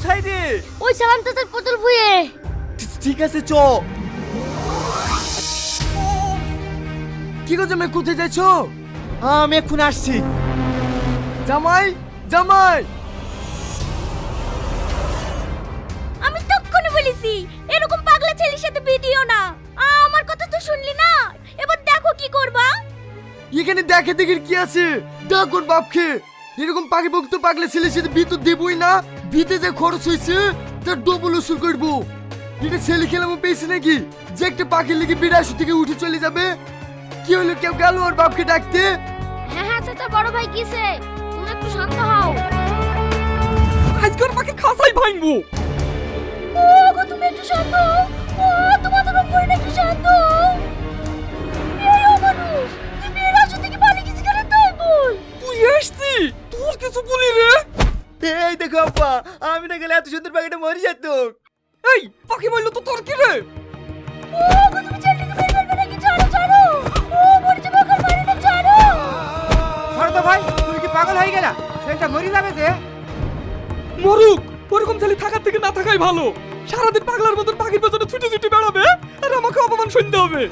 কোথায় রে? ওই সালাম চাচার পুতুল ভুঁয়ে। ঠিক আছে চ। কি গো জামাই, কোথায় যাচ্ছ? আমি এখন আসছি। জামাই জামাই, আমি তখনই বলেছি এরকম পাগলা ছেলের সাথে বিয়ে দিও না। আমার কথা তো শুনলি না, এবার দেখো কি করবা। এখানে দেখে দেখে কি আছে? দেখ ওর বাপকে, এরকম পাখি ভক্ত পাগলা ছেলের সাথে বিয়ে তো দেবই না। বিতে যে খরচ হয়েছে তার ডবল উসুল করবো। এটা ছেলে খেলামো পেয়েছে নাকি যে একটা পাখির লেগে বিরাশি থেকে উঠে চলে যাবে? কি হলো, কেউ গেল ওর বাপকে ডাকতে? হ্যাঁ হ্যাঁ চাচা, বড় ভাই কিসে, তুমি একটু শান্ত হও। আজকের পাখি খাসাই ভাঙবো। ও গো, তুমি একটু শান্ত হও। ও তোমাদের উপরে না, একটু শান্ত হও। এই ও মানুষ, তুই বিয়ের আসর থেকে বাড়ি গেছি কেন তাই বল। তুই এসছি, তোর কিছু বলি রে? এই দেখো আব্বা, আমি না গেলে এত সুন্দর পাখিটা মরে যেত। এই পাখি মারলো তো তোর কি রে? ও গো, তুমি ছেলেটাকে মেরে ফেলবে নাকি? ছাড়ো ছাড়ো, ও মরছে, বকার মারি না, ছাড়ো। ছাড়ো তো ভাই, তুমি কি পাগল হয়ে গেলা? ছেলেটা মরে যাবে যে। মরুক, ওরকম ছেলে থাকার থেকে না থাকাই ভালো। সারাদিন পাগলার মতন পাখির পেছনে ছুটে ছুটে বেড়াবে আর আমাকে অপমান শুনতে হবে।